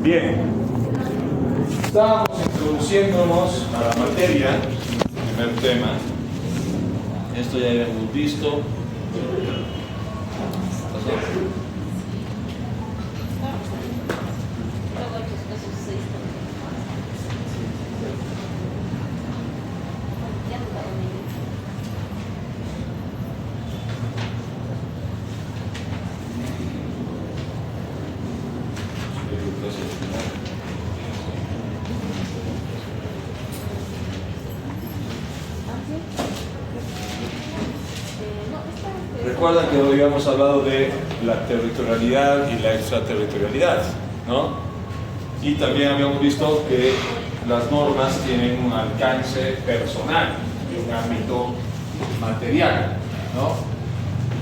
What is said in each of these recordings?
Bien, estábamos introduciéndonos a la materia, el primer tema. Esto ya habíamos visto. Recuerdan que hoy habíamos hablado de la territorialidad y la extraterritorialidad, ¿no? Y también habíamos visto que las normas tienen un alcance personal y un ámbito material, ¿no?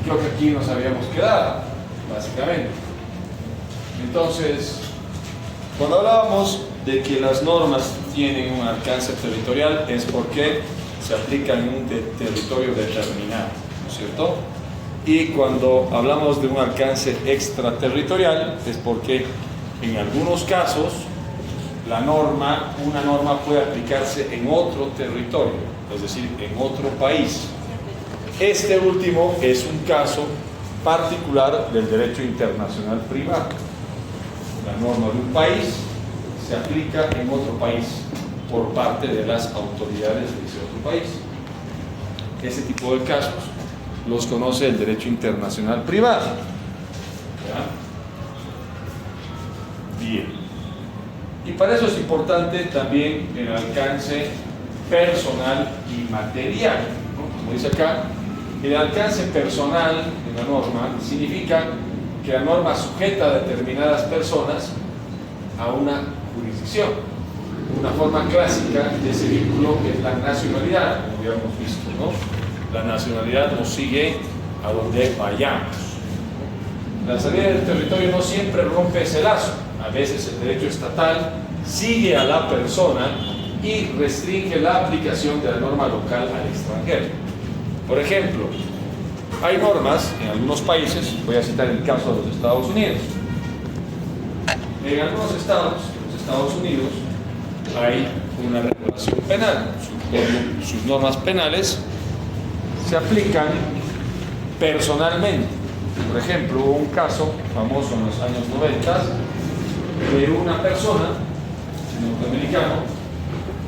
Creo que aquí nos habíamos quedado, básicamente. Entonces, cuando hablábamos de que las normas tienen un alcance territorial, es porque se aplican en un territorio determinado, ¿no es cierto? Y cuando hablamos de un alcance extraterritorial, es porque en algunos casos una norma puede aplicarse en otro territorio, es decir, en otro país. Este último es un caso particular del derecho internacional privado. La norma de un país se aplica en otro país por parte de las autoridades de ese otro país. Ese tipo de casos los conoce el derecho internacional privado. ¿Ya? Bien. Y para eso es importante también el alcance personal y material, ¿no? Como dice acá, el alcance personal de la norma significa que la norma sujeta a determinadas personas a una jurisdicción. Una forma clásica de ese vínculo es la nacionalidad, como habíamos visto, ¿no? La nacionalidad nos sigue a donde vayamos. La salida del territorio no siempre rompe ese lazo. A veces el derecho estatal sigue a la persona y restringe la aplicación de la norma local al extranjero. Por ejemplo, hay normas en algunos países, voy a citar el caso de los Estados Unidos. En algunos estados, en los Estados Unidos, hay una regulación penal. Sus normas penales se aplican personalmente. Por ejemplo, hubo un caso famoso en los años 90 de una persona norteamericano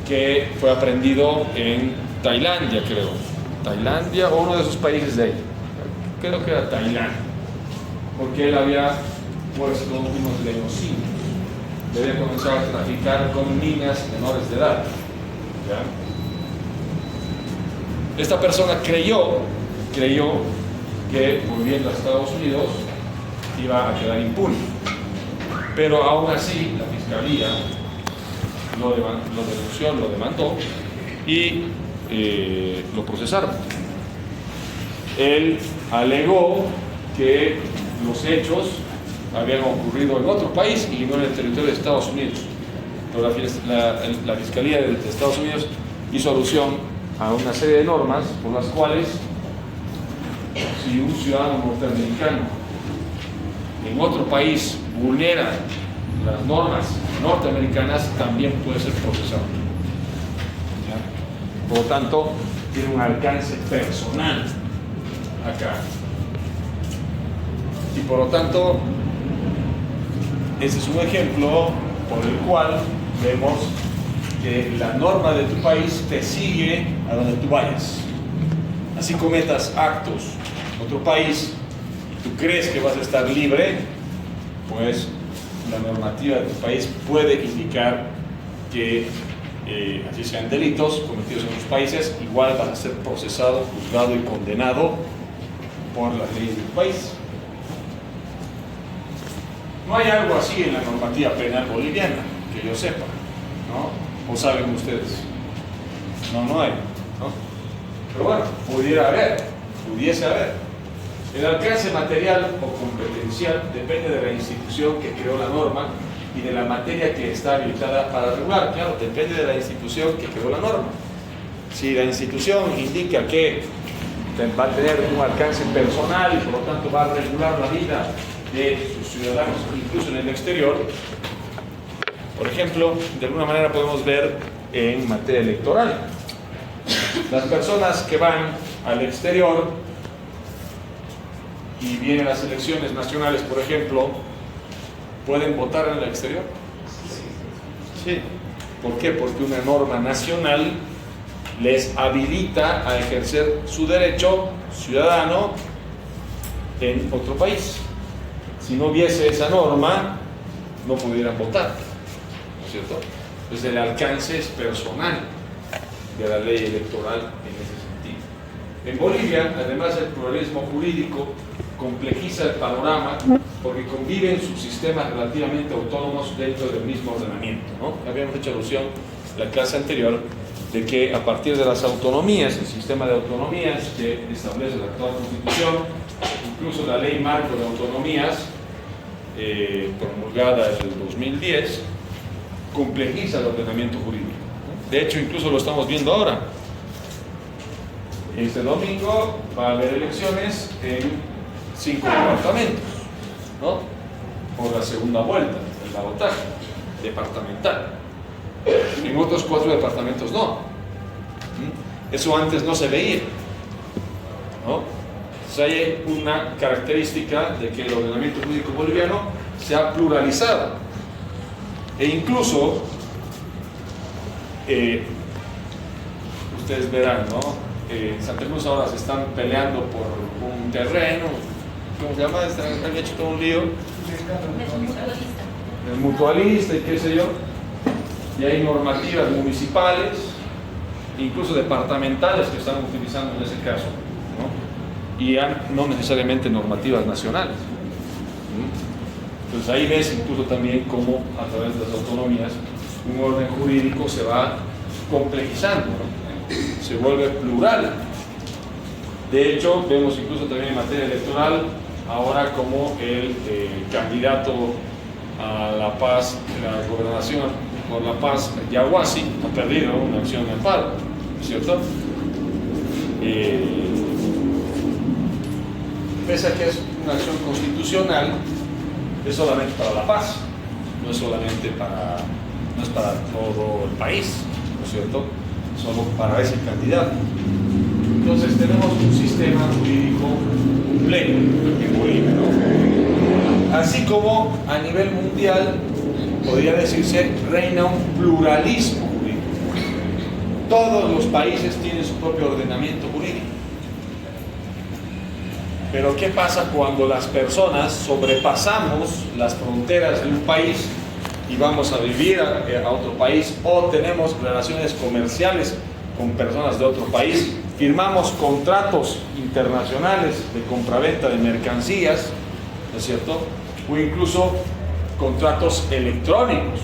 que fue aprehendido en Tailandia, creo. Tailandia o uno de esos países de ahí. Creo que era Tailandia. Porque él había puesto unos leucimios. Le había comenzado a traficar con niñas menores de edad. ¿Ya? Esta persona creyó que volviendo a Estados Unidos iba a quedar impune, pero aún así la fiscalía lo denunció, lo demandó y lo procesaron. Él alegó que los hechos habían ocurrido en otro país y no en el territorio de Estados Unidos, pero la fiscalía de Estados Unidos hizo alusión a una serie de normas por las cuales si un ciudadano norteamericano en otro país vulnera las normas norteamericanas, también puede ser procesado. ¿Ya? Por lo tanto, tiene un alcance personal acá. Y por lo tanto, ese es un ejemplo por el cual vemos que la norma de tu país te sigue a donde tú vayas. Así cometas actos en otro país y tú crees que vas a estar libre, pues la normativa de tu país puede indicar que así sean delitos cometidos en otros países, igual vas a ser procesado, juzgado y condenado por las leyes de tu país. No hay algo así en la normativa penal boliviana, que yo sepa, ¿no? ¿O saben ustedes? No hay, ¿no? Pero bueno, pudiese haber. El alcance material o competencial depende de la institución que creó la norma y de la materia que está habilitada para regular. Claro, depende de la institución que creó la norma. Si la institución indica que va a tener un alcance personal y por lo tanto va a regular la vida de sus ciudadanos, incluso en el exterior, Por ejemplo, de alguna manera podemos ver en materia electoral. Las personas que van al exterior y vienen las elecciones nacionales, por ejemplo, ¿pueden votar en el exterior? Sí. ¿Por qué? Porque una norma nacional les habilita a ejercer su derecho ciudadano en otro país. Si no hubiese esa norma, no pudieran votar, ¿no es cierto? Entonces el alcance es personal de la ley electoral en ese sentido. En Bolivia, además, el pluralismo jurídico complejiza el panorama porque conviven subsistemas relativamente autónomos dentro del mismo ordenamiento, ¿no? Habíamos hecho alusión en la clase anterior de que a partir de las autonomías, el sistema de autonomías que establece la actual Constitución, incluso la ley marco de autonomías promulgada en el 2010, complejiza el ordenamiento jurídico. De hecho, incluso lo estamos viendo ahora. Este domingo va a haber elecciones en 5 departamentos, ¿no? Por la segunda vuelta del balotaje departamental. En otros 4 departamentos no. Eso antes no se veía, ¿no? O sea, hay una característica de que el ordenamiento jurídico boliviano se ha pluralizado. E incluso, ustedes verán, ¿no? En Santa Cruz ahora se están peleando por un terreno, ¿cómo se llama? Han hecho todo un lío. El mutualista y qué sé yo. Y hay normativas municipales, incluso departamentales que están utilizando en ese caso, ¿no? Y no necesariamente normativas nacionales. Entonces ahí ves incluso también cómo a través de las autonomías un orden jurídico se va complejizando, ¿no? Se vuelve plural. De hecho, vemos incluso también en materia electoral ahora como el candidato a La Paz, la gobernación por La Paz, Yaguasi, ha perdido una acción de amparo, ¿cierto? Pese a que es una acción constitucional, es solamente para La Paz, no es solamente para, no es para todo el país, ¿no es cierto? Solo para ese candidato. Entonces tenemos un sistema jurídico complejo en Bolivia, ¿no? Así como a nivel mundial podría decirse reina un pluralismo jurídico. Todos los países tienen su propio ordenamiento jurídico. Pero ¿qué pasa cuando las personas sobrepasamos las fronteras de un país y vamos a vivir a otro país, o tenemos relaciones comerciales con personas de otro país, firmamos contratos internacionales de compraventa de mercancías, ¿no es cierto? O incluso contratos electrónicos,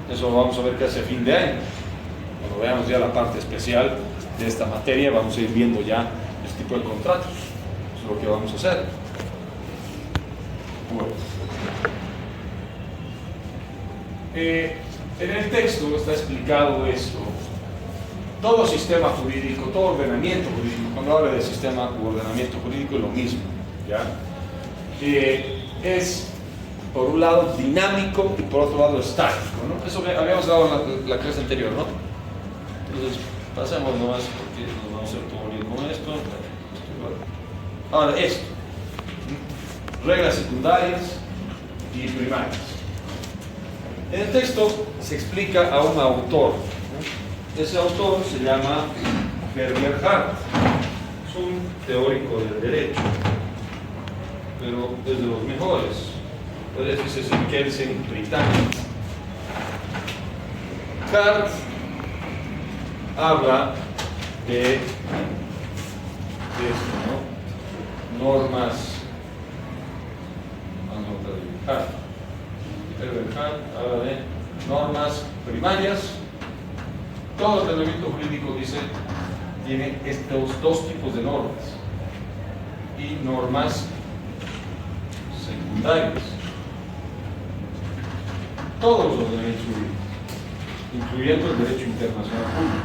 ¿no? Eso lo vamos a ver que hace fin de año. Cuando veamos ya la parte especial de esta materia, vamos a ir viendo ya este tipo de contratos. Eso es lo que vamos a hacer. Bueno. En el texto está explicado esto. Todo sistema jurídico, todo ordenamiento jurídico, cuando habla de sistema u ordenamiento jurídico es lo mismo, ¿ya? Es por un lado dinámico y por otro lado estático, ¿no? Eso que habíamos dado en la clase anterior, ¿no? Entonces, pasemos nomás porque nos vamos a hacer todo bien con esto. Ahora, esto. Reglas secundarias y primarias. En el texto se explica a un autor, ¿no? Ese autor se llama Herbert Hart. Es un teórico del derecho, pero es de los mejores. Puede decirse es el Kelsen británico. Hart habla de esto, ¿no? Normas. Herbert Hart habla de normas primarias. Todo ordenamiento jurídico, dice, tiene estos dos tipos de normas y normas secundarias. Todos los ordenamientos jurídicos, incluyendo el derecho internacional público.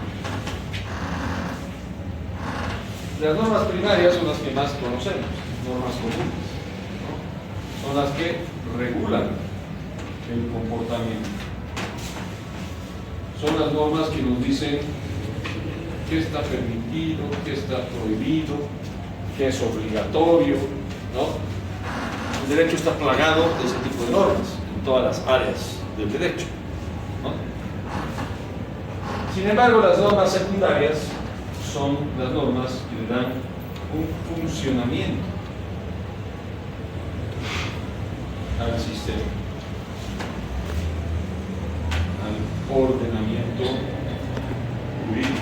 Las normas primarias son las que más conocemos, normas comunes, ¿no? Son las que regulan el comportamiento. son las normas que nos dicen qué está permitido, qué está prohibido, qué es obligatorio, ¿no? El derecho está plagado de ese tipo de normas en todas las áreas del derecho, ¿no? Sin embargo, las normas secundarias son las normas que le dan un funcionamiento al sistema, al ordenamiento jurídico.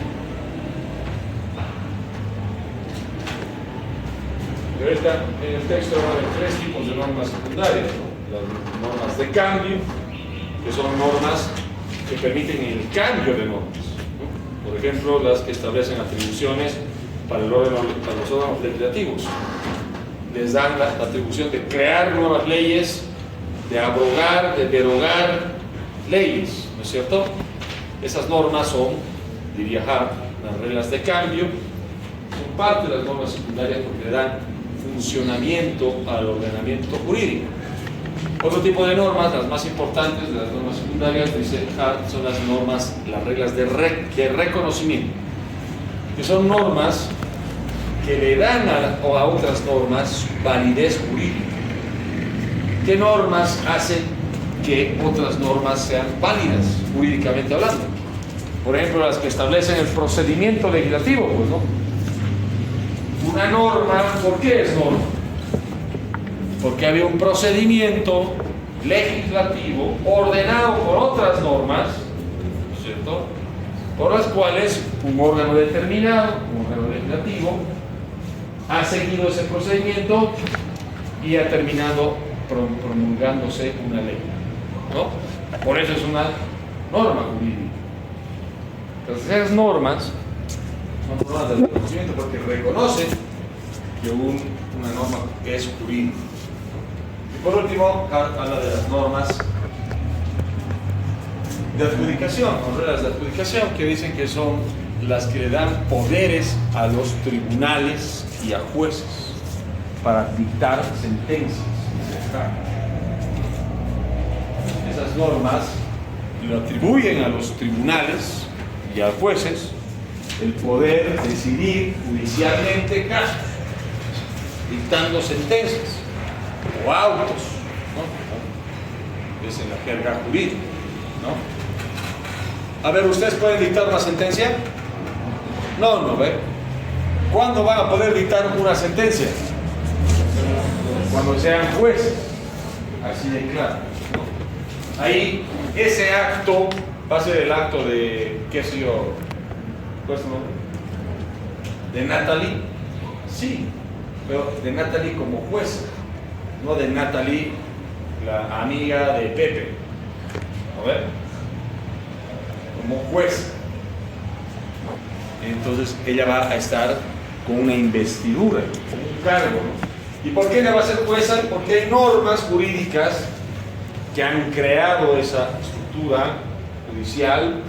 Y ahorita en el texto va a haber tres tipos de normas secundarias, ¿no? Las normas de cambio, que son normas que permiten el cambio de normas, ¿no? Por ejemplo, las que establecen atribuciones para los órganos legislativos. Les dan la atribución de crear nuevas leyes, de abrogar, de derogar leyes, ¿no es cierto? Esas normas son, diría Hart, las reglas de cambio, son parte de las normas secundarias porque le dan funcionamiento al ordenamiento jurídico. Otro tipo de normas, las más importantes de las normas secundarias, dice Hart, son las normas, las reglas de reconocimiento, que son normas que le dan a otras normas validez jurídica. ¿Qué normas hacen que otras normas sean válidas jurídicamente hablando? Por ejemplo, las que establecen el procedimiento legislativo, pues, ¿no? Una norma, ¿por qué es norma? Porque había un procedimiento legislativo ordenado por otras normas, ¿cierto?, por las cuales un órgano determinado, un órgano legislativo, ha seguido ese procedimiento y ha terminado promulgándose una ley, ¿no? Por eso es una norma jurídica. Entonces esas normas son normas del reconocimiento porque reconocen que una norma es jurídica. Y por último, Hart habla de las normas de adjudicación, o reglas de adjudicación, que dicen que son las que le dan poderes a los tribunales y a jueces para dictar sentencias. Esas normas le atribuyen a los tribunales y a jueces el poder decidir judicialmente casos, dictando sentencias o autos, ¿no? Es en la jerga jurídica, ¿no? A ver, ¿ustedes pueden dictar una sentencia? No, ¿ve? ¿Cuándo van a poder dictar una sentencia? Cuando sean jueces, así de claro, ¿no? Ahí, ese acto va a ser el acto de, qué sé yo, ¿cuál es tu nombre? ¿De Natalie? Sí, pero de Natalie como jueza, no de Natalie, la amiga de Pepe, ¿no ve? Como jueza. Entonces ella va a estar con una investidura, con un cargo, ¿no? ¿Y por qué ella va a ser jueza? Porque hay normas jurídicas que han creado esa estructura judicial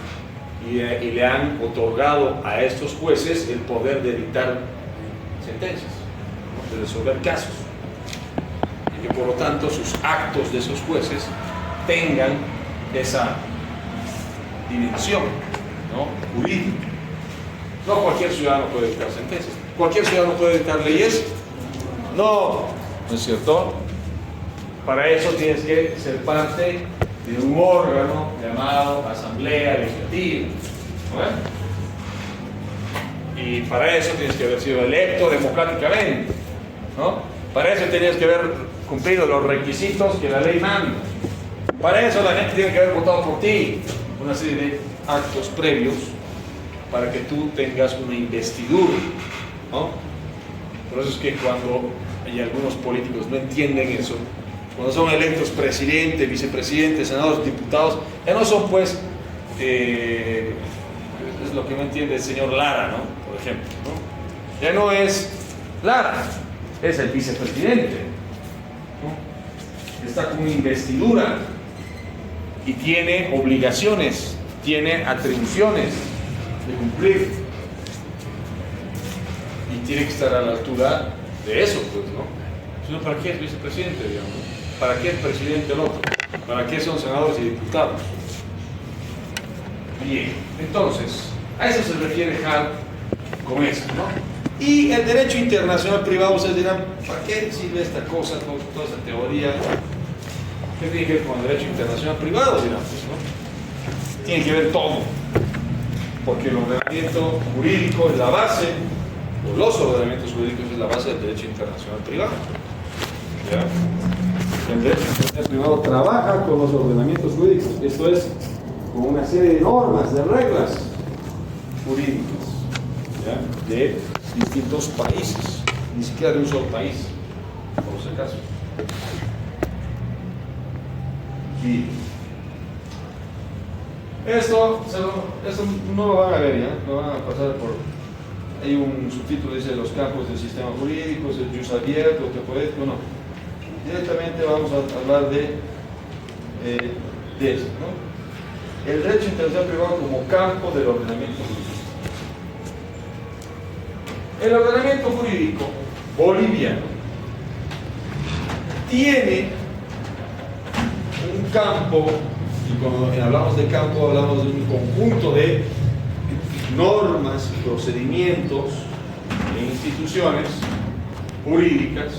y le han otorgado a estos jueces el poder de dictar sentencias, ¿no?, de resolver casos, y que por lo tanto sus actos de esos jueces tengan esa dimensión, ¿no?, jurídica. No cualquier ciudadano puede dictar sentencias. ¿Cualquier ciudadano puede dictar leyes? No, ¿no es cierto? Para eso tienes que ser parte de un órgano llamado Asamblea Legislativa, ¿no? Y para eso tienes que haber sido electo democráticamente, ¿no? Para eso tienes que haber cumplido los requisitos que la ley manda. Para eso la gente tiene que haber votado por ti. Una serie de actos previos para que tú tengas una investidura, ¿no? Por eso es que cuando hay algunos políticos no entienden eso, cuando son electos presidente, vicepresidente, senadores, diputados, ya no son pues, es lo que no entiende el señor Lara, ¿no?, por ejemplo, ¿no? Ya no es Lara, es el vicepresidente, ¿no? Está con una investidura y tiene obligaciones, tiene atribuciones de cumplir y tiene que estar a la altura de eso, pues, ¿no? Si no, ¿para qué es vicepresidente, digamos? ¿Para qué es presidente el otro? ¿Para qué son senadores y diputados? Bien, entonces, a eso se refiere Hart con eso, ¿no? Y el derecho internacional privado, ustedes dirán, ¿para qué sirve esta cosa, toda esa teoría? ¿Qué tiene que ver con el derecho internacional privado? Dirán, pues, ¿no? Tiene que ver todo, porque el ordenamiento jurídico es la base, o los ordenamientos jurídicos es la base del derecho internacional privado. ¿Ya? El derecho internacional privado trabaja con los ordenamientos jurídicos, esto es, con una serie de normas, de reglas jurídicas, ¿ya? De distintos países, ni siquiera de un solo país, por si acaso. Y esto no lo van a ver, ¿ya? Lo van a pasar por... Hay un subtítulo que dice los campos del sistema jurídico, es el jus abierto, no. Directamente vamos a hablar de eso, ¿no? El derecho internacional privado como campo del ordenamiento jurídico. El ordenamiento jurídico boliviano tiene un campo, y cuando hablamos de campo hablamos de un conjunto de normas, procedimientos e instituciones jurídicas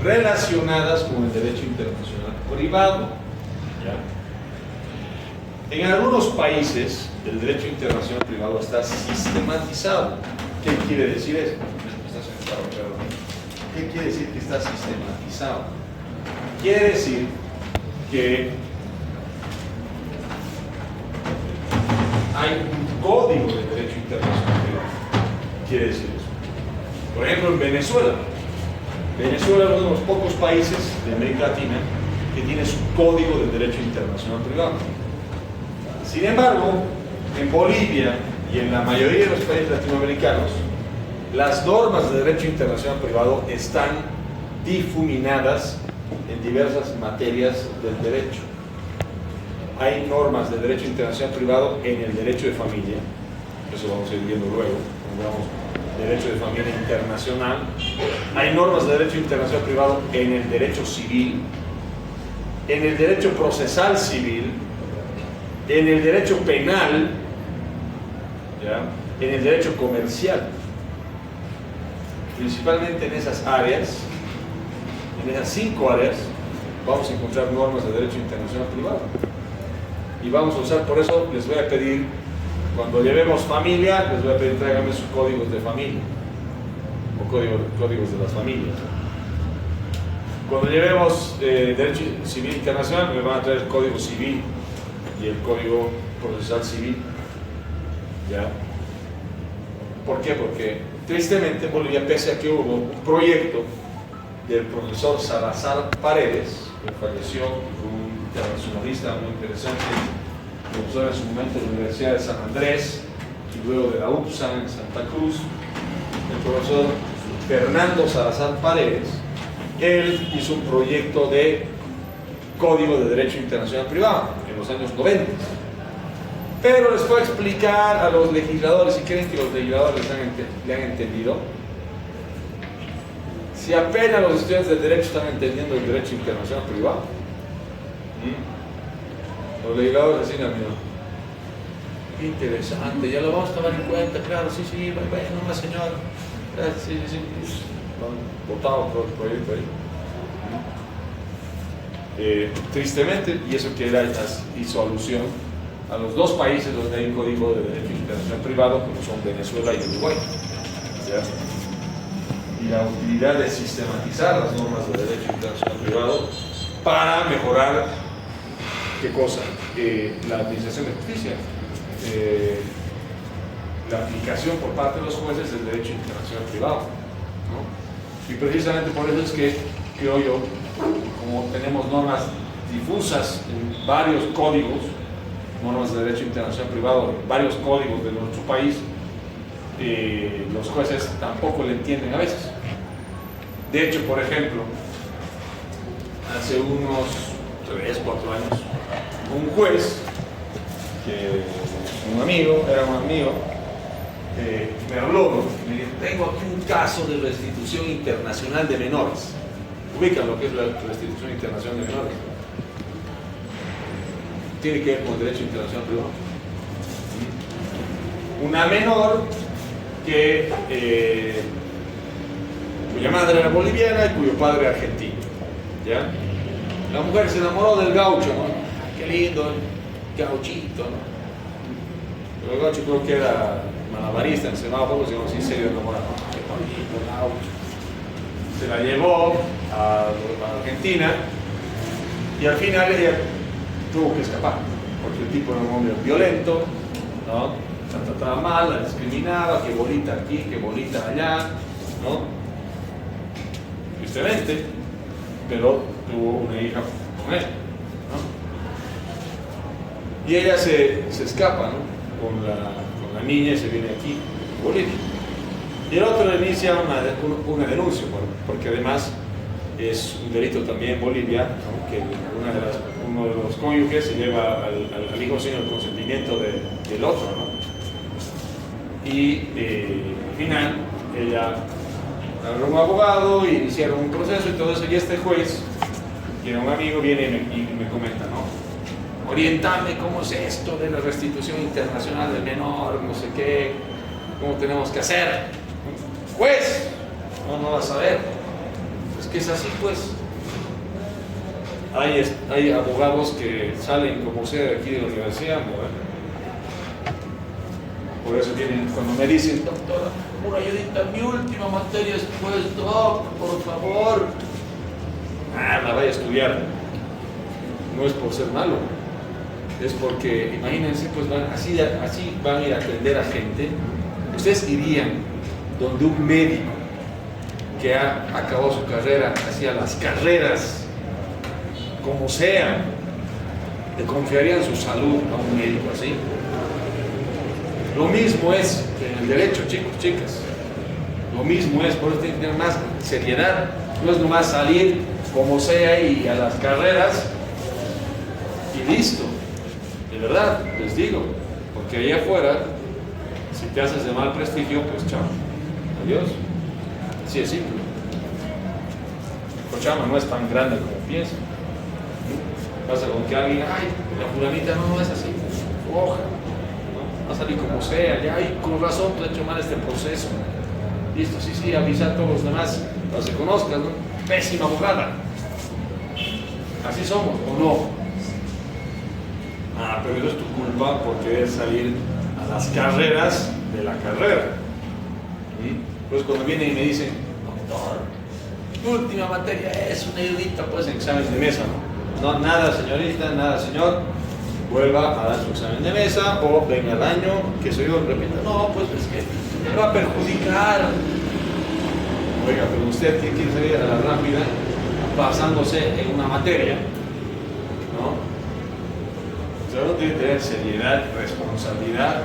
relacionadas con el derecho internacional privado. ¿Ya? En algunos países el derecho internacional privado está sistematizado. ¿Qué quiere decir eso? ¿Qué quiere decir que está sistematizado? Quiere decir que hay un código de derecho internacional privado. Quiere decir eso. Por ejemplo, en Venezuela. Venezuela es uno de los pocos países de América Latina que tiene su código de derecho internacional privado. Sin embargo, en Bolivia y en la mayoría de los países latinoamericanos, las normas de derecho internacional privado están difuminadas en diversas materias del derecho. Hay normas de derecho internacional privado en el derecho de familia, eso vamos a ir viendo luego, cuando veamos derecho de familia internacional. Hay normas de derecho internacional privado en el derecho civil, en el derecho procesal civil, en el derecho penal, ¿ya? En el derecho comercial. Principalmente en esas áreas, en esas 5 áreas, vamos a encontrar normas de derecho internacional privado. Y vamos a usar, por eso les voy a pedir, cuando llevemos familia, les voy a pedir tráiganme sus códigos de familia, o códigos de las familias. Cuando llevemos derecho civil internacional, me van a traer el código civil y el código procesal civil. ¿Ya? ¿Por qué? Porque tristemente en Bolivia, pese a que hubo un proyecto del profesor Salazar Paredes, que falleció, un internacionalista muy interesante, profesor en su momento de la Universidad de San Andrés y luego de la UPSA en Santa Cruz, el profesor Fernando Salazar Paredes, él hizo un proyecto de Código de Derecho Internacional Privado en los años 90. Pero les voy a explicar a los legisladores, si creen que los legisladores le han entendido, si apenas los estudiantes de Derecho están entendiendo el derecho internacional privado. Los legisladores decían, mira, qué interesante, ya lo vamos a tomar en cuenta, claro, sí, bueno, una señora, sí, han votado por el proyecto ahí. Tristemente, y eso que él hizo alusión a los 2 países donde hay un código de derecho internacional privado, como son Venezuela y Uruguay. ¿Ya? Y la utilidad de sistematizar las normas de derecho internacional privado para mejorar, ¿qué cosa? La administración de justicia, la aplicación por parte de los jueces del derecho internacional privado, ¿no? Y precisamente por eso es que creo yo, como tenemos normas difusas en varios códigos, normas de derecho internacional privado, varios códigos de nuestro país, los jueces tampoco le entienden a veces. De hecho, por ejemplo, hace unos 3, 4 años, un juez, era un amigo, me habló, me dijo, tengo aquí un caso de restitución internacional de menores. Ubican lo que es la restitución internacional de menores. Tiene que ver con el derecho internacional privado. una menor que cuya madre era boliviana y cuyo padre argentino, ¿ya? La mujer se enamoró del gaucho, ¿no? Qué lindo, el gauchito, ¿no? Pero el gaucho creo que era malabarista en semáforos, y así se dio enamorado. Qué bonito el gaucho. Se la llevó a Argentina y al final ella tuvo que escapar, porque el tipo era un hombre violento, ¿no? La trataba mal, la discriminaba, que bolita aquí, que bolita allá, ¿no? Tristemente, pero tuvo una hija con él, ¿no? Y ella se escapa, ¿no? Con la niña y se viene aquí, a Bolivia. Y el otro inicia una denuncia, porque además es un delito también en Bolivia, ¿no? Que uno de los cónyuges se lleva al hijo sin el consentimiento del otro, ¿no? Y al final ella agarró un abogado y iniciaron un proceso y todo eso, y este juez, que era un amigo, viene y me comenta, ¿no? Oriéntame cómo es esto de la restitución internacional del menor, no sé qué, cómo tenemos que hacer. Juez, no vas a ver. Es que es así, pues. Hay abogados que salen como sea de aquí de la universidad, ¿no? Por eso tienen, cuando me dicen, doctora, una ayudita, mi última materia es pues, doc, por favor. La vaya a estudiar. No es por ser malo, es porque, imagínense, pues así van a ir a atender a gente. Ustedes irían donde un médico que ha acabado su carrera, hacía las carreras, como sea, le confiarían su salud a un médico así. Lo mismo es en el derecho, chicos, chicas. Lo mismo es, por eso tiene que tener más seriedad. No es nomás salir como sea y a las carreras y listo. De verdad, les digo, porque allá afuera, si te haces de mal prestigio, pues chao. Adiós. Así es simple. Cochabamba no es tan grande como piensan. Pasa con que alguien, ay, la fulanita no es así. Oja. Va a salir como sea, ya, ay, con razón tú has hecho mal este proceso. Listo, sí, avisa a todos los demás para que se conozcan, ¿no? Pésima abogada. Así somos, ¿o no? Pero eso es tu culpa por querer salir a las carreras de la carrera. Pues cuando vienen y me dicen, doctor, tu última materia es una ayudita, pues en examen de mesa, ¿no? No, nada señorita, nada señor. Vuelva a dar su examen de mesa o venga al año, que soy yo, repita, no, pues es que me va a perjudicar. Oiga, pero usted que quiere salir a la rápida basándose en una materia, ¿no? Usted no tiene que tener seriedad, responsabilidad,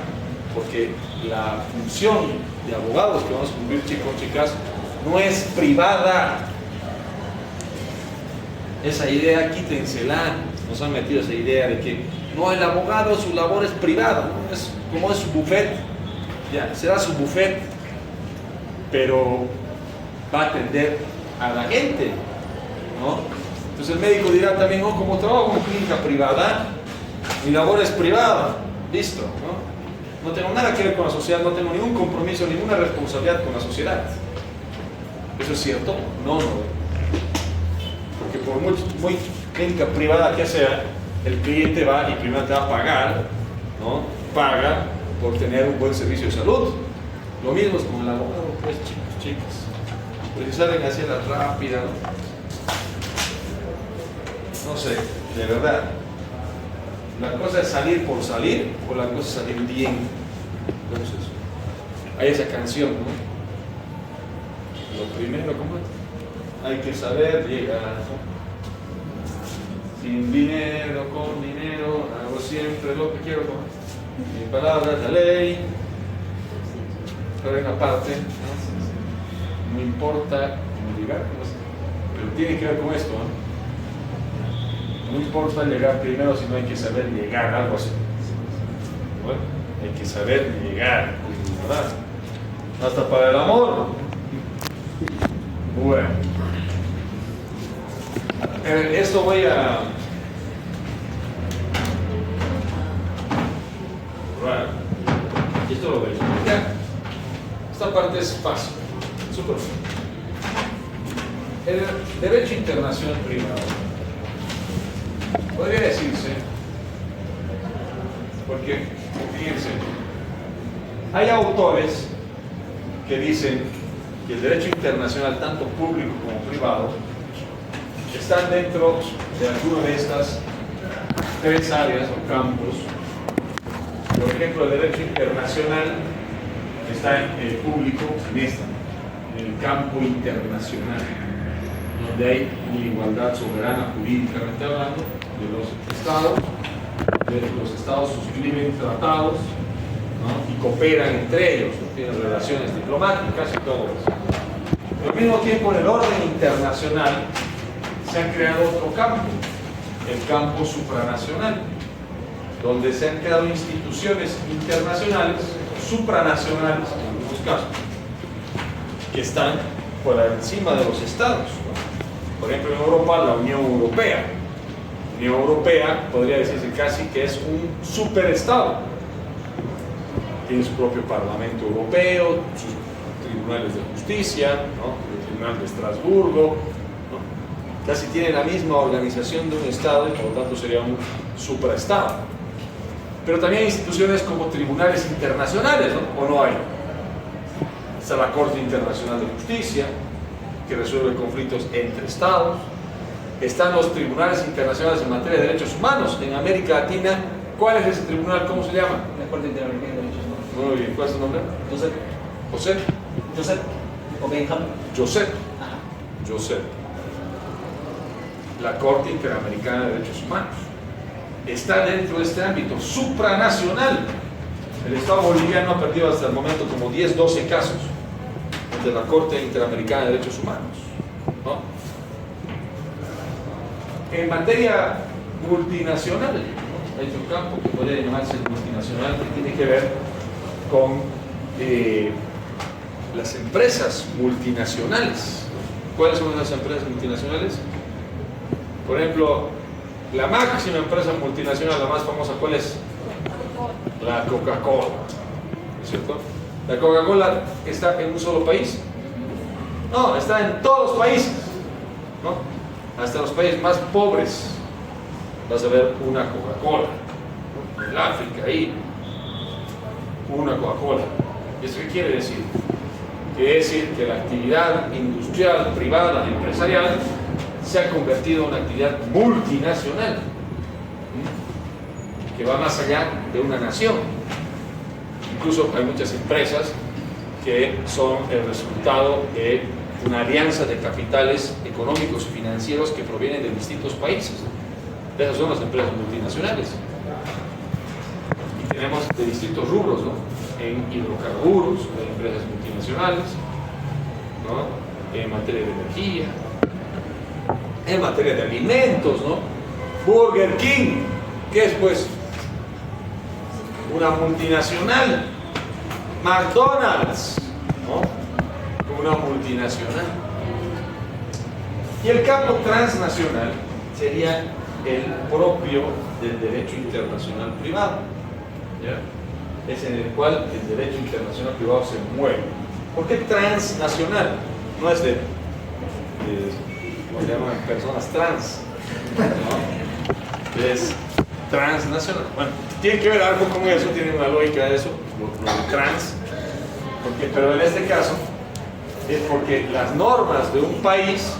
porque la función de abogados que vamos a cumplir, chicos, chicas, no es privada. Esa idea, quítensela. Nos han metido esa idea de que no, el abogado, su labor es privada, ¿no? Es como es su buffet, ya, será su buffet, pero va a atender a la gente, ¿no? Entonces el médico dirá también, oh, como trabajo en clínica privada, mi labor es privada, listo, ¿no? No tengo nada que ver con la sociedad, no tengo ningún compromiso, ninguna responsabilidad con la sociedad. ¿Eso es cierto? No. Porque por muy clínica privada que sea, el cliente va y primero te va a pagar, ¿no? Paga por tener un buen servicio de salud. Lo mismo es con el abogado, pues, chicos, chicas. Pues si salen hacia la rápida, no sé, de verdad. La cosa es salir por salir o la cosa es salir bien. Entonces, hay esa canción, ¿no? Lo primero, ¿cómo es? Hay que saber llegar, ¿no? Sin dinero, con dinero, hago siempre lo que quiero con mi palabra, la ley. Pero en aparte, no importa cómo llegar, pero tiene que ver con esto, ¿no? No importa llegar primero, sino hay que saber llegar, algo así. Bueno, hay que saber llegar, ¿verdad? Hasta para el amor. Bueno. Esto voy a... Esto lo esta parte es fácil, súper fácil. El derecho internacional privado podría decirse, porque fíjense, hay autores que dicen que el derecho internacional, tanto público como privado, están dentro de alguna de estas tres áreas o campos. Por ejemplo, el derecho internacional está en el público, en el campo internacional, donde hay una igualdad soberana jurídicamente hablando de los estados. Los estados suscriben tratados, ¿no? Y cooperan entre ellos, ¿no? Tienen relaciones diplomáticas y todo eso. Pero al mismo tiempo, en el orden internacional se ha creado otro campo, el campo supranacional, donde se han creado instituciones internacionales, supranacionales en algunos casos, que están por encima de los estados, ¿no? Por ejemplo, en Europa, la Unión Europea. La Unión Europea podría decirse casi que es un superestado. Tiene su propio Parlamento Europeo, sus tribunales de justicia, ¿no? El Tribunal de Estrasburgo, ¿no? Casi tiene la misma organización de un estado y por lo tanto sería un superestado. Pero también hay instituciones como tribunales internacionales, ¿no? ¿O no hay? Está la Corte Internacional de Justicia, que resuelve conflictos entre estados. Están los tribunales internacionales en materia de derechos humanos. En América Latina, ¿cuál es ese tribunal? ¿Cómo se llama? La Corte Interamericana de Derechos Humanos. Muy bien, ¿cuál es su nombre? Josep. José. Josep. O Benjamín. Josep. Ajá. Josep. La Corte Interamericana de Derechos Humanos está dentro de este ámbito supranacional. El Estado boliviano ha perdido hasta el momento como 10, 12 casos ante la Corte Interamericana de Derechos Humanos, ¿no? En materia multinacional, ¿no? Hay otro campo que podría llamarse multinacional, que tiene que ver con las empresas multinacionales. ¿Cuáles son las empresas multinacionales? Por ejemplo, la máxima empresa multinacional, la más famosa, ¿cuál es? La Coca-Cola, ¿no es cierto? La Coca-Cola está en un solo país. No, está en todos los países, ¿no? Hasta los países más pobres vas a ver una Coca-Cola, ¿no? En el África, ahí, una Coca-Cola. ¿Eso qué quiere decir? Quiere decir que la actividad industrial, privada, empresarial, se ha convertido en una actividad multinacional, ¿sí? Que va más allá de una nación. Incluso hay muchas empresas que son el resultado de una alianza de capitales económicos y financieros que provienen de distintos países. Esas son las empresas multinacionales. Y tenemos de distintos rubros, ¿no? En hidrocarburos, hay empresas multinacionales, ¿no? En materia de energía, en materia de alimentos, ¿no? Burger King, ¿qué es pues? Una multinacional. McDonald's, ¿no? Una multinacional. Y el campo transnacional sería el propio del derecho internacional privado, ¿ya? Es en el cual el derecho internacional privado se mueve. ¿Por qué transnacional? No es de como se llaman personas trans, ¿no? Es transnacional. Bueno, tiene que ver algo con eso, tiene una lógica de eso, lo de trans, pero en este caso es porque las normas de un país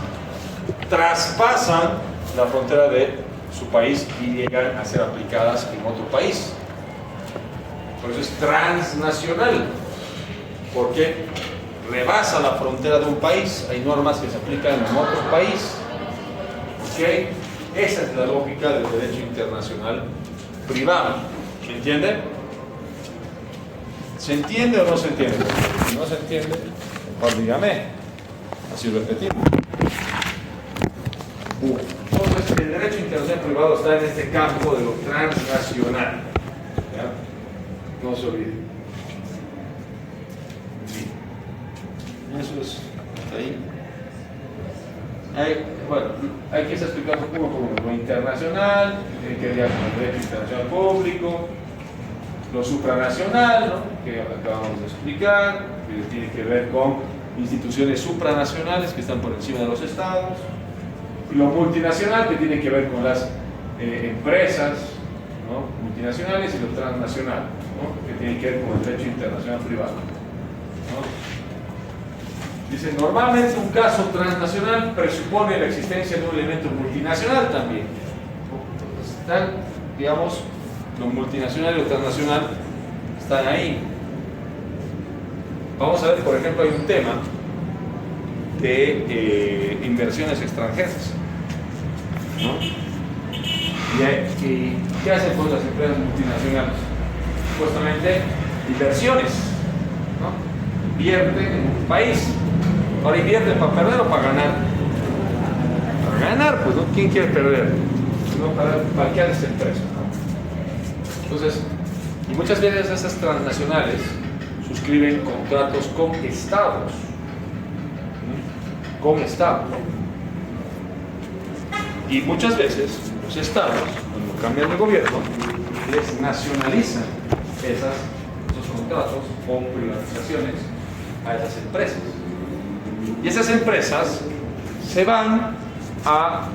traspasan la frontera de su país y llegan a ser aplicadas en otro país. Por eso es transnacional, porque rebasa la frontera de un país, hay normas que se aplican en otro país. ¿Okay? Esa es la lógica del derecho internacional privado. ¿Se entiende? ¿Se entiende o no se entiende? Si no se entiende, mejor dígame, así repetimos. Entonces, el derecho internacional privado está en este campo de lo transnacional. ¿Ya? No se olvide. Eso es ahí. Bueno, hay que explicar un poco como lo internacional, que diría con el derecho internacional público, lo supranacional, ¿no?, que acabamos de explicar, que tiene que ver con instituciones supranacionales que están por encima de los estados, y lo multinacional, que tiene que ver con las empresas, ¿no?, multinacionales, y lo transnacional, ¿no?, que tiene que ver con el derecho internacional privado, ¿no? Dice, normalmente un caso transnacional presupone la existencia de un elemento multinacional también. Están, digamos, lo multinacional y lo transnacional están ahí. Vamos a ver, por ejemplo, hay un tema de inversiones extranjeras, ¿no? ¿Y qué hacen pues las empresas multinacionales? Supuestamente inversiones, ¿no? Invierten en un país. Ahora, invierten para perder o para ganar. Para ganar, pues, ¿no? ¿Quién quiere perder? No, para qué hace esta empresa, ¿no? Entonces, y muchas veces esas transnacionales suscriben contratos con estados. Con estados. Y muchas veces los estados, cuando cambian de gobierno, les nacionalizan esos contratos o privatizaciones a esas empresas. Y esas empresas se van a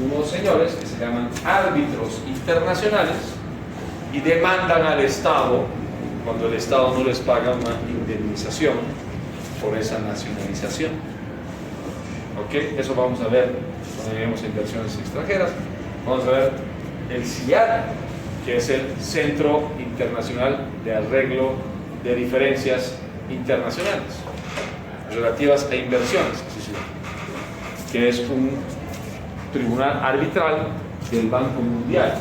unos señores que se llaman árbitros internacionales y demandan al Estado cuando el Estado no les paga una indemnización por esa nacionalización. ¿Ok? Eso vamos a ver cuando lleguemos a inversiones extranjeras. Vamos a ver el CIAD, que es el Centro Internacional de Arreglo de Diferencias Internacionales relativas a inversiones, que es un tribunal arbitral del Banco Mundial,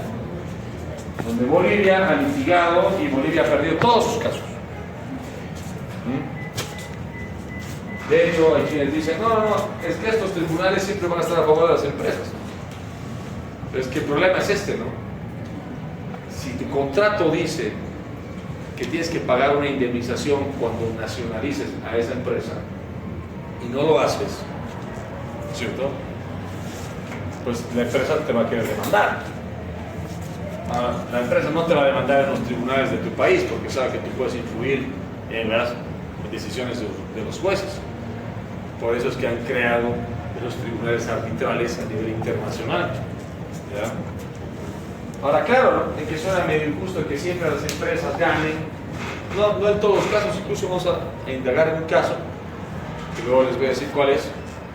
donde Bolivia ha litigado y Bolivia ha perdido todos sus casos. De hecho, hay quienes dicen, no, es que estos tribunales siempre van a estar a favor de las empresas. Pero es que el problema es este, ¿no? Si tu contrato dice que tienes que pagar una indemnización cuando nacionalices a esa empresa y no lo haces, ¿cierto?, pues la empresa te va a querer demandar. Ahora, la empresa no te va a demandar en los tribunales de tu país porque sabe que tú puedes influir en las decisiones de los jueces. Por eso es que han creado esos tribunales arbitrales a nivel internacional, ¿ya? Ahora, claro, ¿no?, de que suena medio injusto que siempre las empresas ganen. No en todos los casos, incluso vamos a indagar en un caso, que luego les voy a decir cuál es,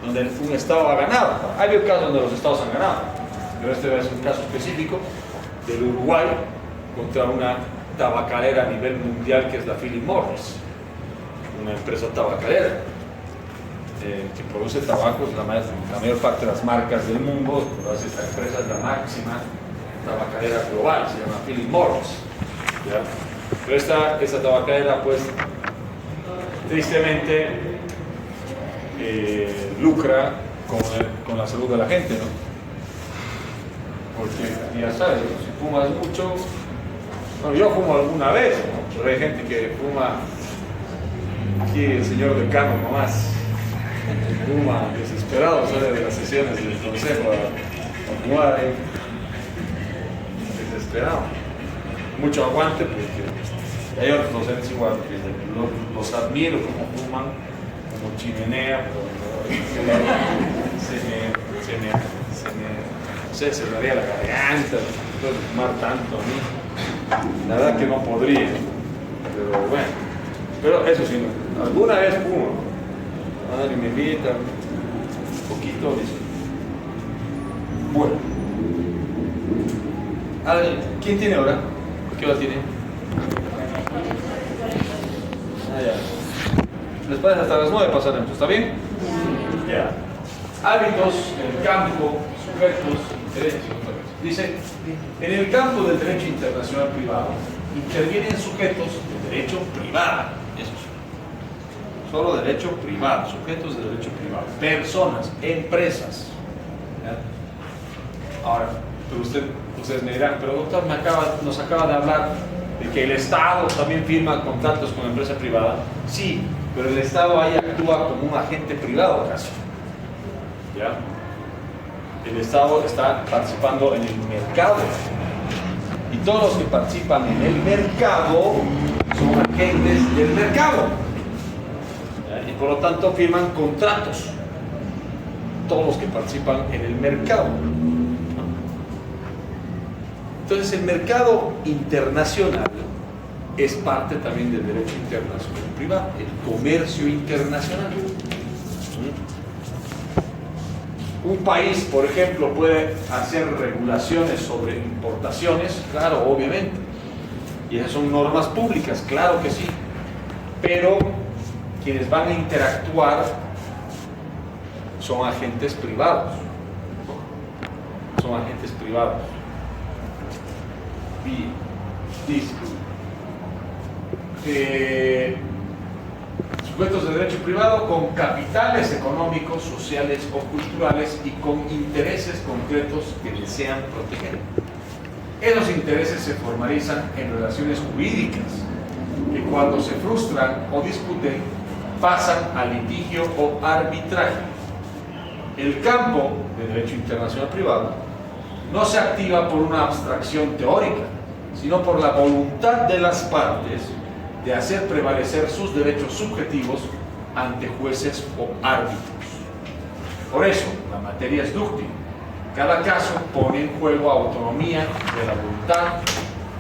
donde un Estado ha ganado. Hay habido casos donde los Estados han ganado, pero este es un caso específico del Uruguay contra una tabacalera a nivel mundial que es la Philip Morris, una empresa tabacalera que produce tabacos. La mayor parte de las marcas del mundo, esta empresa es la máxima tabacalera global, se llama Philip Morris, ¿ya? Pero esta tabacalera, pues, tristemente lucra con la salud de la gente, ¿no? Porque ya sabes, si fumas mucho, bueno, yo fumo alguna vez, ¿no? Pero hay gente que fuma, aquí el señor decano nomás fuma desesperado, sale de las sesiones del consejo a fumar, desesperado, mucho aguante, porque hay otros docentes igual que los admiro como fuman, como chimenea, pero se me daría la garganta después de fumar tanto a mí. La verdad que no podría, pero bueno. Pero eso sí, alguna vez fumo. Madre me invita un poquito, dice. Bueno. ¿Quién tiene hora? ¿Qué hora tiene? Ya. Después hasta las 9 pasaremos, ¿está bien? Ya. Hábitos del campo, sujetos, derechos. Dice, en el campo del derecho internacional privado intervienen sujetos de derecho privado. Eso sí. Solo derecho privado, sujetos de derecho privado. Personas, empresas. ¿Ya? Ahora, pero ustedes me dirán, pero doctor, nos acaba de hablar de que el Estado también firma contratos con la empresa privada. Sí, pero el Estado ahí actúa como un agente privado casi. ¿Ya? El Estado está participando en el mercado Y todos los que participan en el mercado son agentes del mercado. Y por lo tanto firman contratos. Todos los que participan en el mercado. Entonces el mercado internacional es parte también del derecho internacional privado, el comercio internacional. Un país, por ejemplo, puede hacer regulaciones sobre importaciones, claro, obviamente. Y esas son normas públicas, claro que sí. Pero quienes van a interactuar son agentes privados. Son agentes privados. Y dice, sujetos de derecho privado con capitales económicos, sociales o culturales y con intereses concretos que desean proteger. Esos intereses se formalizan en relaciones jurídicas que cuando se frustran o discuten pasan a litigio o arbitraje. El campo de derecho internacional privado no se activa por una abstracción teórica, sino por la voluntad de las partes de hacer prevalecer sus derechos subjetivos ante jueces o árbitros. Por eso, la materia es dúctil. Cada caso pone en juego autonomía de la voluntad,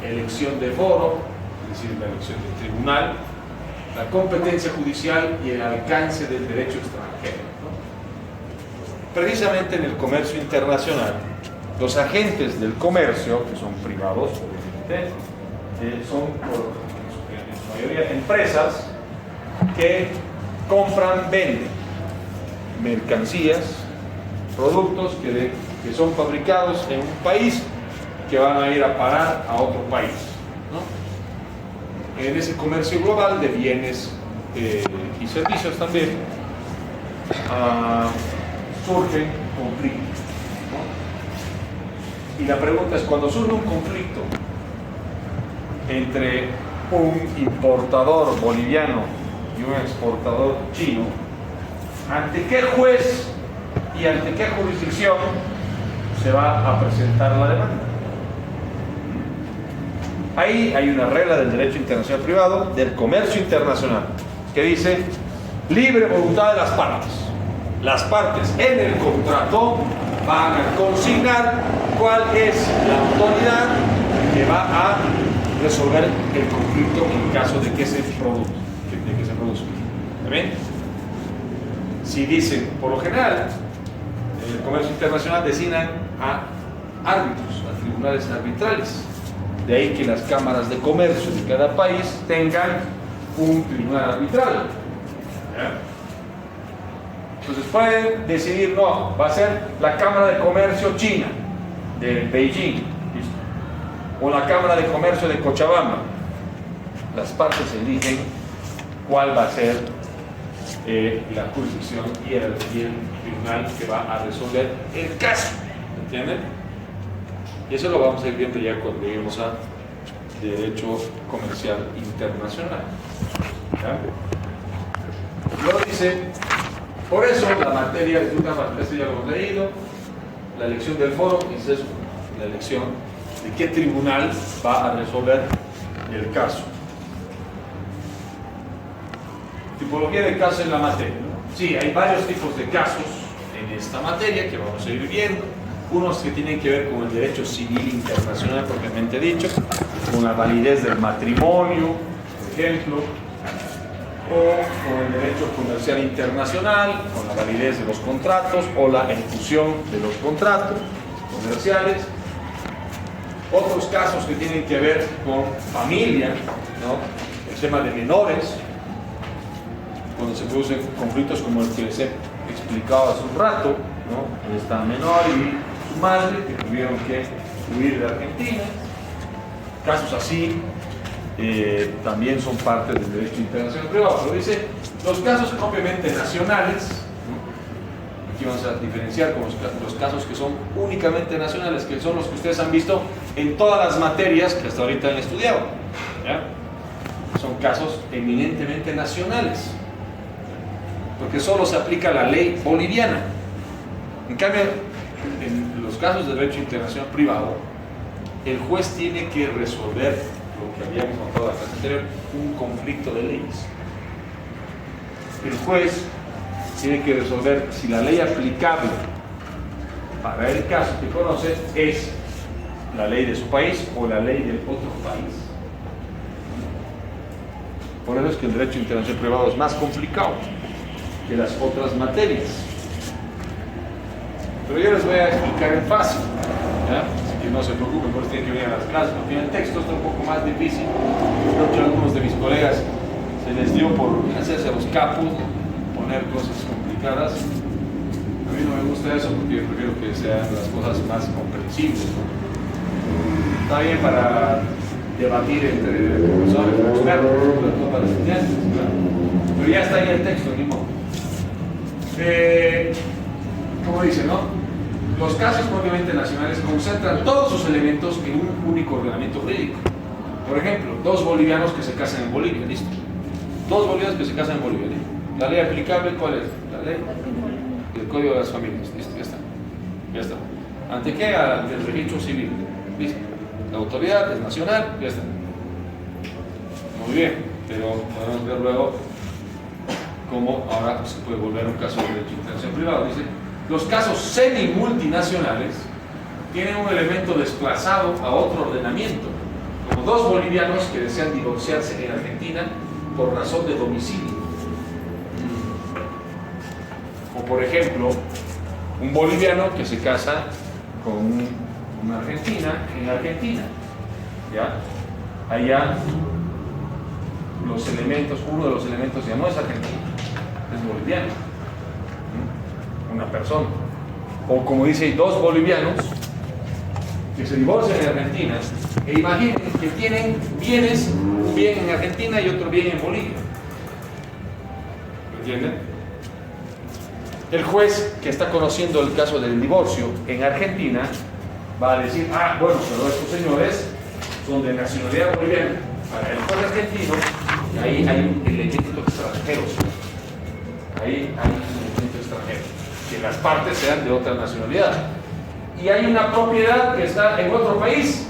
elección de foro, es decir, la elección del tribunal, la competencia judicial y el alcance del derecho extranjero. Precisamente en el comercio internacional, los agentes del comercio, que son privados, obviamente, son en su mayoría empresas que compran, venden mercancías, productos que son fabricados en un país que van a ir a parar a otro país, ¿no? En ese comercio global de bienes y servicios también surgen conflictos, ¿no? Y la pregunta es, cuando surge un conflicto entre un importador boliviano y un exportador chino, ¿ante qué juez y ante qué jurisdicción se va a presentar la demanda? Ahí hay una regla del derecho internacional privado, del comercio internacional, que dice libre voluntad de las partes. Las partes en el contrato van a consignar cuál es la autoridad que va a resolver el conflicto en caso de que se produzca. ¿Está bien? Si dicen, por lo general, en el comercio internacional designan a árbitros, a tribunales arbitrales. De ahí que las cámaras de comercio de cada país tengan un tribunal arbitral. ¿Ya? Entonces pueden decidir, no, va a ser la Cámara de Comercio China, de Beijing, ¿listo? O la Cámara de Comercio de Cochabamba. Las partes eligen cuál va a ser la jurisdicción y el tribunal que va a resolver el caso. ¿Entienden? Y eso lo vamos a ir viendo ya cuando lleguemos a Derecho Comercial Internacional. ¿Ya? Luego dice, por eso la materia, esto ya lo hemos leído, la elección del foro, es eso, la elección de qué tribunal va a resolver el caso. Tipología de casos en la materia, ¿no? Sí, hay varios tipos de casos en esta materia que vamos a ir viendo. Unos que tienen que ver con el derecho civil internacional propiamente dicho, con la validez del matrimonio, por ejemplo, o con el derecho comercial internacional, con la validez de los contratos o la ejecución de los contratos comerciales. Otros casos que tienen que ver con familia, ¿no? El tema de menores, cuando se producen conflictos como el que les he explicado hace un rato, ¿no? Esta menor y su madre que tuvieron que huir de Argentina. Casos así también son parte del derecho internacional privado, pero dice los casos propiamente nacionales, ¿no? Aquí vamos a diferenciar con los casos que son únicamente nacionales, que son los que ustedes han visto en todas las materias que hasta ahorita han estudiado, ¿ya? Son casos eminentemente nacionales, porque solo se aplica la ley boliviana. En cambio, en los casos de derecho internacional privado, el juez tiene que resolver lo que habíamos notado en la clase anterior, un conflicto de leyes. El juez tiene que resolver si la ley aplicable para el caso que conoce es la ley de su país o la ley del otro país. Por eso es que el derecho internacional privado es más complicado que las otras materias. Pero yo les voy a explicar en fácil, ¿ya? Así que no se preocupen, por eso tienen que venir a las clases, porque el texto está un poco más difícil. Creo que a algunos de mis colegas se les dio por hacerse los capos, poner cosas complicadas. A mí no me gusta eso porque yo prefiero que sean las cosas más comprensibles, ¿no? Está bien para debatir entre profesores, expertos, no para estudiantes, claro. Pero ya está ahí el texto, ni modo. Como dice, ¿no? Los casos propiamente nacionales concentran todos sus elementos en un único ordenamiento jurídico. Por ejemplo, dos bolivianos que se casan en Bolivia, listo. Dos bolivianos que se casan en Bolivia, ¿listo? La ley aplicable, ¿cuál es? La ley del Código de las Familias, listo, ya está. Ya está. ¿Ante qué? Ante el registro civil, listo. La autoridad es nacional, ya está. Muy bien, pero podemos ver luego cómo ahora se puede volver un caso de derecho internacional privado. Dice, los casos semi-multinacionales tienen un elemento desplazado a otro ordenamiento, como dos bolivianos que desean divorciarse en Argentina por razón de domicilio. O por ejemplo, un boliviano que se casa con una argentina en Argentina, ¿ya? Allá los elementos, uno de los elementos ya no es argentino, es boliviano, una persona. O como dice, dos bolivianos que se divorcian en Argentina e imaginen que tienen bienes, un bien en Argentina y otro bien en Bolivia. ¿Me entienden? El juez que está conociendo el caso del divorcio en Argentina va a decir, ah, bueno, pero estos señores son de nacionalidad boliviana. Para el juez argentino, ahí hay un elemento extranjero. Ahí hay un elemento extranjero. Que las partes sean de otra nacionalidad. Y hay una propiedad que está en otro país.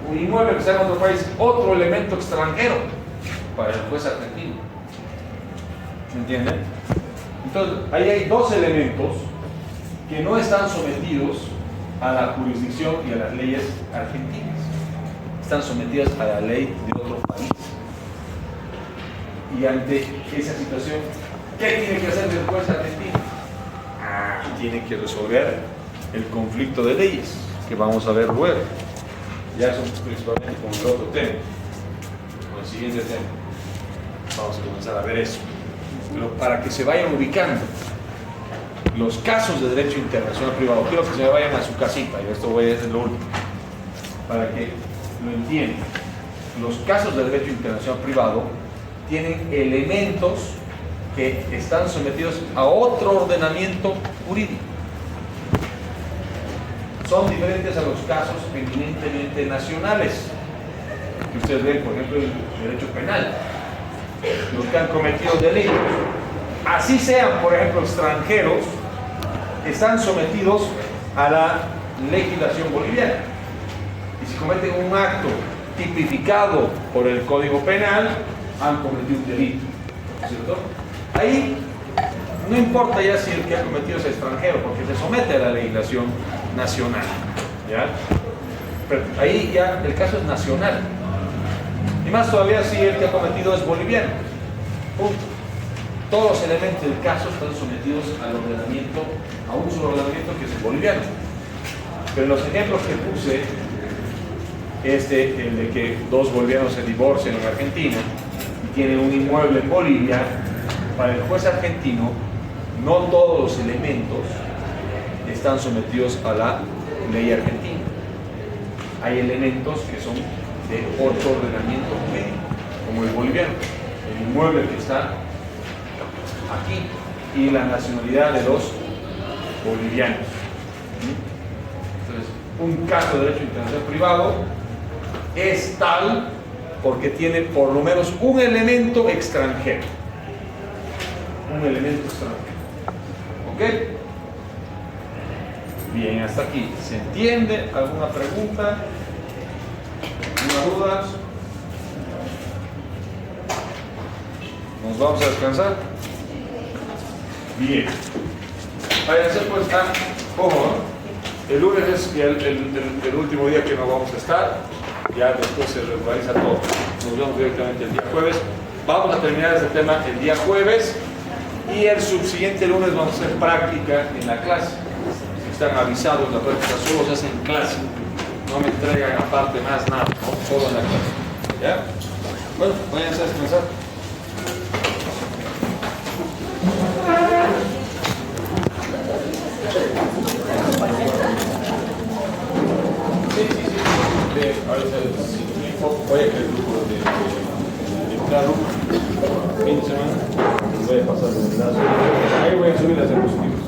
Un inmueble que está en otro país. Otro elemento extranjero para el juez argentino. ¿Me entienden? Entonces, ahí hay dos elementos que no están sometidos a la jurisdicción y a las leyes argentinas. Están sometidas a la ley de otro país. Y ante esa situación, ¿qué tiene que hacer el juez argentino? Tiene que resolver el conflicto de leyes, que vamos a ver luego. Ya eso principalmente con el otro tema, con el siguiente tema. Vamos a comenzar a ver eso. Pero para que se vayan ubicando los casos de derecho internacional privado, quiero que se vayan a su casita, y esto voy a decir lo último, para que lo entiendan. Los casos de derecho internacional privado tienen elementos que están sometidos a otro ordenamiento jurídico. Son diferentes a los casos eminentemente nacionales que ustedes ven, por ejemplo, el derecho penal, los que han cometido delitos, así sean, por ejemplo, extranjeros, están sometidos a la legislación boliviana. Y si cometen un acto tipificado por el Código Penal, han cometido un delito, ¿cierto? Ahí no importa ya si el que ha cometido es extranjero, porque se somete a la legislación nacional, ¿ya? Pero ahí ya el caso es nacional. Y más todavía si el que ha cometido es boliviano. Punto. Todos los elementos del caso están sometidos al ordenamiento, a un solo ordenamiento que es el boliviano. Pero los ejemplos que puse, el de que dos bolivianos se divorcian en Argentina y tienen un inmueble en Bolivia, para el juez argentino, no todos los elementos están sometidos a la ley argentina. Hay elementos que son de otro ordenamiento jurídico, como el boliviano, el inmueble que está aquí y la nacionalidad de los bolivianos. Entonces, un caso de derecho internacional privado es tal porque tiene por lo menos un elemento extranjero. Un elemento extranjero. ¿Ok? Bien, hasta aquí. ¿Se entiende? ¿Alguna pregunta? ¿Alguna duda? ¿Nos vamos a descansar? Bien. Váyanse pues, ojo, ¿no? El lunes es el último día que no vamos a estar. Ya después se regulariza todo. Nos vemos directamente el día jueves. Vamos a terminar este tema el día jueves. Y el subsiguiente lunes vamos a hacer práctica en la clase. Están avisados, la práctica solo se hace en clase. No me entregan aparte más nada, ¿no? Solo en la clase. ¿Ya? Bueno, váyanse a descansar. Oye, que el grupo de carro, fin de semana, voy a pasar el enlace. Ahí voy a subir las diapositivas.